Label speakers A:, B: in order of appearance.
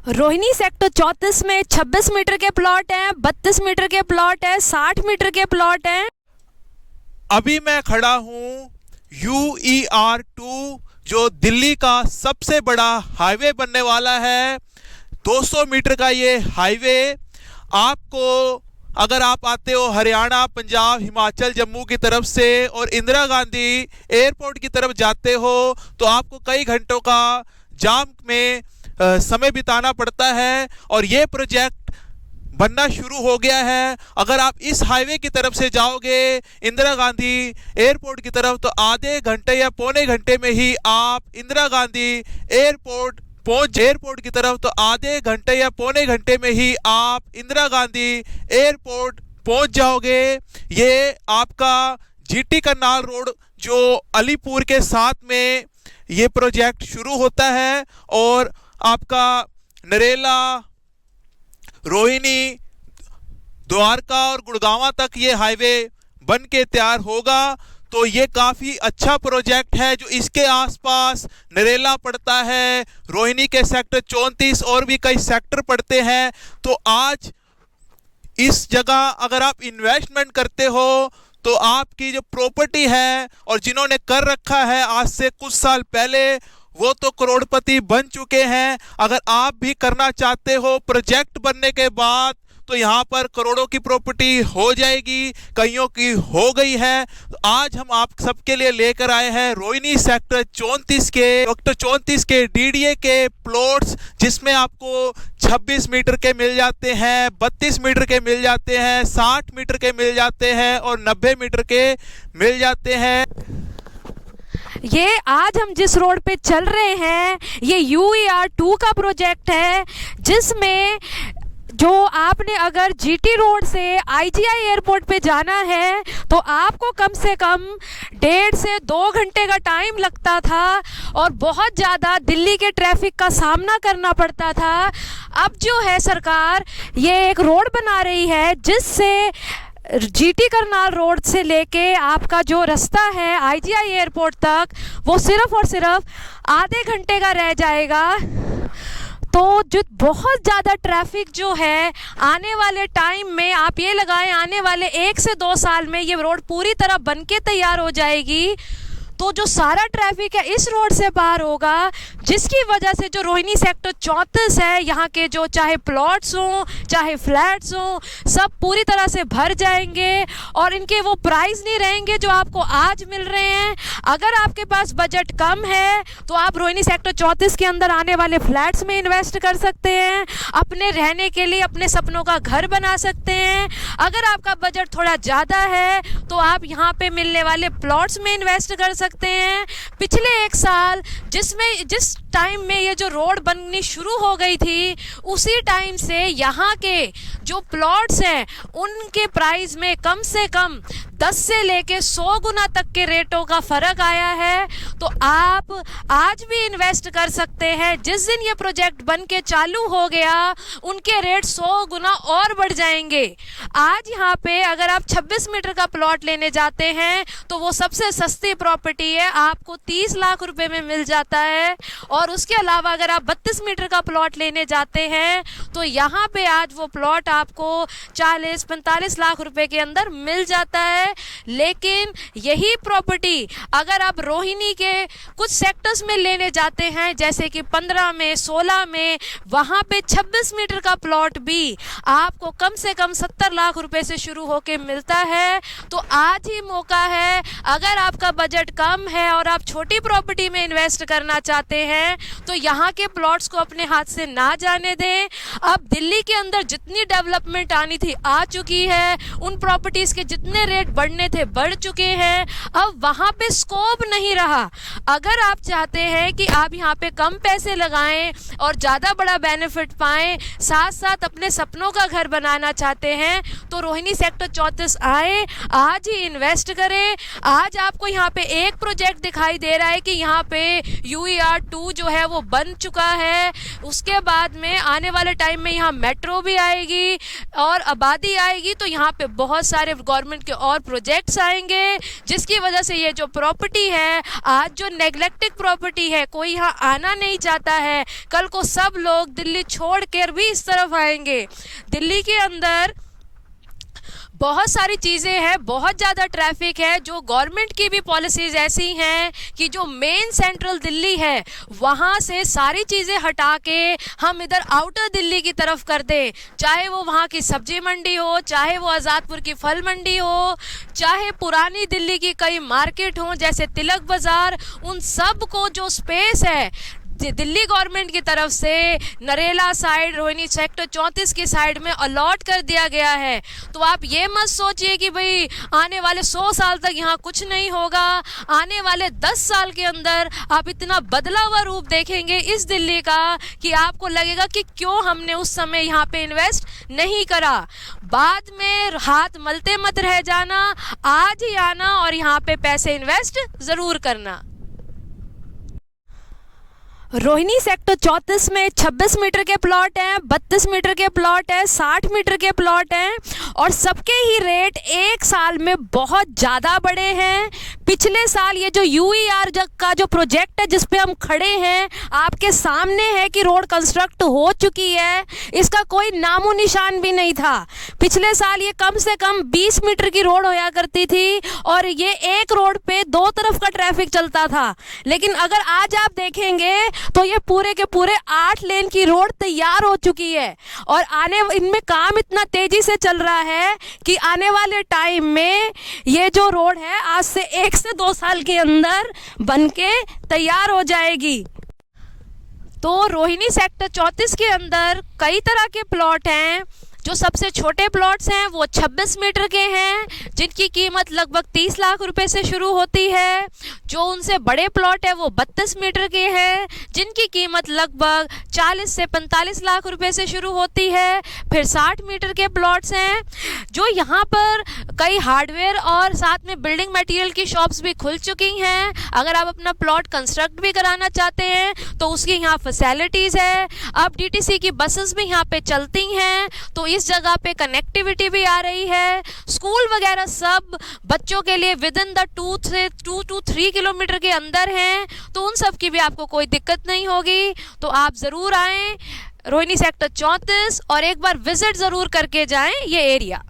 A: Rohini sector 34 में 26 metre के plot हैं, 32 मीटर के प्लॉट है, 60 मीटर के प्लॉट हैं।
B: अभी मैं खड़ा हूँ UER2 जो दिल्ली का सबसे बड़ा हाईवे बनने वाला है। 200 मीटर का ये हाईवे आपको, अगर आप आते हो हरियाणा, पंजाब, हिमाचल, जम्मू की तरफ से और इंदिरा गांधी एयरपोर्ट की तरफ जाते हो तो आपको कई घंटों का जाम में समय बिताना पड़ता है। और ये प्रोजेक्ट बनना शुरू हो गया है। अगर आप इस हाईवे की तरफ से जाओगे इंदिरा गांधी एयरपोर्ट की तरफ तो आधे घंटे या पौने घंटे में ही आप इंदिरा गांधी एयरपोर्ट की तरफ तो आधे घंटे या पौने घंटे में ही आप इंदिरा गांधी एयरपोर्ट पहुंच जाओगे। ये आपका GT करनाल रोड जो अलीपुर के साथ में ये प्रोजेक्ट शुरू होता है और आपका नरेला, रोहिणी, द्वारका और गुड़गांव तक ये हाईवे बन के तैयार होगा। तो ये काफ़ी अच्छा प्रोजेक्ट है। जो इसके आसपास नरेला पड़ता है, रोहिणी के सेक्टर 34 और भी कई सेक्टर पड़ते हैं। तो आज इस जगह अगर आप इन्वेस्टमेंट करते हो तो आपकी जो प्रॉपर्टी है और जिन्होंने कर रखा है आज से कुछ साल पहले वो तो करोड़पति बन चुके हैं। अगर आप भी करना चाहते हो प्रोजेक्ट बनने के बाद तो यहाँ पर करोड़ों की प्रॉपर्टी हो जाएगी, कईयों की हो गई है। तो आज हम आप सबके लिए लेकर आए हैं रोहिणी सेक्टर 34 के DDA के प्लॉट्स, जिसमें आपको 26 मीटर के मिल जाते हैं, 32 मीटर के मिल जाते हैं, 60 मीटर के मिल जाते हैं और 90 मीटर के मिल जाते हैं।
A: ये आज हम जिस रोड पे चल रहे हैं ये UER2 का प्रोजेक्ट है, जिसमें जो आपने अगर GT रोड से IGI एयरपोर्ट पे जाना है तो आपको कम से कम 1.5 से 2 घंटे का टाइम लगता था और बहुत ज़्यादा दिल्ली के ट्रैफिक का सामना करना पड़ता था। अब जो है सरकार ये एक रोड बना रही है जिससे GT करनाल रोड से लेके आपका जो रास्ता है IGI एयरपोर्ट तक वो सिर्फ और सिर्फ आधे घंटे का रह जाएगा। तो जो बहुत ज़्यादा ट्रैफिक जो है आने वाले टाइम में आप ये लगाएं आने वाले 1 से 2 साल में ये रोड पूरी तरह बन के तैयार हो जाएगी। तो जो सारा ट्रैफिक है इस रोड से पार होगा, जिसकी वजह से जो रोहिणी सेक्टर 34 है यहाँ के जो चाहे प्लॉट्स हों चाहे फ्लैट्स हों सब पूरी तरह से भर जाएंगे और इनके वो प्राइस नहीं रहेंगे जो आपको आज मिल रहे हैं। अगर आपके पास बजट कम है तो आप रोहिणी सेक्टर 34 के अंदर आने वाले फ्लैट्स में इन्वेस्ट कर सकते हैं, अपने रहने के लिए अपने सपनों का घर बना सकते हैं। अगर आपका बजट थोड़ा ज़्यादा है तो आप यहाँ पे मिलने वाले प्लॉट्स में इन्वेस्ट कर सकते हैं। पिछले 1 साल जिस टाइम में ये जो रोड बननी शुरू हो गई थी उसी टाइम से यहाँ के जो प्लॉट्स हैं उनके प्राइस में कम से कम 10 से लेके 100 गुना तक के रेटों का फ़र्क आया है। तो आप आज भी इन्वेस्ट कर सकते हैं। जिस दिन ये प्रोजेक्ट बन के चालू हो गया उनके रेट 100 गुना और बढ़ जाएंगे। आज यहाँ पे अगर आप 26 मीटर का प्लॉट लेने जाते हैं तो वो सबसे सस्ती प्रॉपर्टी है, आपको 30 लाख रुपए में मिल जाता है। और उसके अलावा अगर आप 32 मीटर का प्लॉट लेने जाते हैं तो यहाँ पे आज वो प्लॉट आपको 40-45 लाख रुपए के अंदर मिल जाता है। लेकिन यही प्रॉपर्टी अगर आप रोहिणी के कुछ सेक्टर्स में लेने जाते हैं जैसे कि 15 में 16 में, वहाँ पे 26 मीटर का प्लॉट भी आपको कम से कम 70 लाख रुपए से शुरू होके मिलता है। तो आज ही मौका है, अगर आपका बजट कम है और आप छोटी प्रॉपर्टी में इन्वेस्ट करना चाहते हैं तो यहाँ के प्लॉट्स को अपने हाथ से ना जाने दें। अब दिल्ली के अंदर जितनी डेवलपमेंट आनी थी आ चुकी है, उन प्रॉपर्टीज़ के जितने रेट बढ़ने थे बढ़ चुके हैं, अब वहाँ पे स्कोप नहीं रहा। अगर आप चाहते हैं कि आप यहाँ पे कम पैसे लगाएं और ज़्यादा बड़ा बेनिफिट पाएं, साथ साथ अपने सपनों का घर बनाना चाहते हैं तो रोहिणी सेक्टर 34 आए, आज ही इन्वेस्ट करें। आज आपको यहाँ पे एक प्रोजेक्ट दिखाई दे रहा है कि यहाँ पे UER2 जो है वो बन चुका है। उसके बाद में आने वाले टाइम में यहाँ मेट्रो भी आएगी और आबादी आएगी, तो यहाँ पे बहुत सारे गवर्नमेंट के और प्रोजेक्ट्स आएंगे, जिसकी वजह से ये जो प्रॉपर्टी है, आज जो नेग्लेक्टेड प्रॉपर्टी है, कोई यहाँ आना नहीं चाहता है। कल को सब लोग दिल्ली छोड़ कर भी इस तरफ आएंगे। दिल्ली के अंदर बहुत सारी चीज़ें हैं, बहुत ज़्यादा ट्रैफिक है। जो गवर्नमेंट की भी पॉलिसीज़ ऐसी हैं कि जो मेन सेंट्रल दिल्ली है वहाँ से सारी चीज़ें हटा के हम इधर आउटर दिल्ली की तरफ कर दें, चाहे वो वहाँ की सब्जी मंडी हो, चाहे वो आज़ादपुर की फल मंडी हो, चाहे पुरानी दिल्ली की कई मार्केट हो जैसे तिलक बाज़ार, उन सब को जो स्पेस है दिल्ली गवर्नमेंट की तरफ से नरेला साइड, रोहिणी सेक्टर 34 की साइड में अलॉट कर दिया गया है। तो आप ये मत सोचिए कि भाई आने वाले 100 साल तक यहाँ कुछ नहीं होगा। आने वाले 10 साल के अंदर आप इतना बदला हुआ रूप देखेंगे इस दिल्ली का कि आपको लगेगा कि क्यों हमने उस समय यहाँ पे इन्वेस्ट नहीं करा। बाद में हाथ मलते मत रह जाना, आज ही आना और यहाँ पे पैसे इन्वेस्ट ज़रूर करना। रोहिणी सेक्टर 34 में 26 मीटर के प्लॉट हैं, 32 मीटर के प्लॉट है, 60 मीटर के प्लॉट हैं और सबके ही रेट एक साल में बहुत ज़्यादा बढ़े हैं। पिछले साल ये जो यूईआर का जो प्रोजेक्ट है जिस पे हम खड़े हैं, आपके सामने है कि रोड कंस्ट्रक्ट हो चुकी है, इसका कोई नामो निशान भी नहीं था। पिछले साल ये कम से कम 20 मीटर की रोड होया करती थी और ये एक रोड पे 2 तरफ का ट्रैफिक चलता था। लेकिन अगर आज आप देखेंगे तो ये पूरे के पूरे 8 लेन की रोड तैयार हो चुकी है और इनमें काम इतना तेजी से चल रहा है कि आने वाले टाइम में ये जो रोड है आज से 1 से 2 साल के अंदर बनके तैयार हो जाएगी। तो रोहिणी सेक्टर 34 के अंदर कई तरह के प्लॉट हैं। जो सबसे छोटे प्लॉट्स हैं वो 26 मीटर के हैं, जिनकी कीमत लगभग 30 लाख रुपए से शुरू होती है। जो उनसे बड़े प्लॉट है वो 32 मीटर के हैं, जिनकी कीमत लगभग 40 से 45 लाख रुपए से शुरू होती है। फिर 60 मीटर के प्लॉट्स हैं, जो यहाँ पर कई हार्डवेयर और साथ में बिल्डिंग मटेरियल की शॉप्स भी खुल चुकी हैं। अगर आप अपना प्लॉट कंस्ट्रक्ट भी कराना चाहते हैं तो उसकी यहाँ फैसिलिटीज़ है। अब DTC की बसेस भी यहाँ पे चलती हैं, तो इस जगह पे कनेक्टिविटी भी आ रही है। स्कूल वगैरह सब बच्चों के लिए with in the 2 to 3 kilometre के अंदर हैं, तो उन सब की भी आपको कोई दिक्कत नहीं होगी। तो आप ज़रूर आएँ रोहिणी सेक्टर 34 और एक बार विजिट ज़रूर करके जाएं ये एरिया।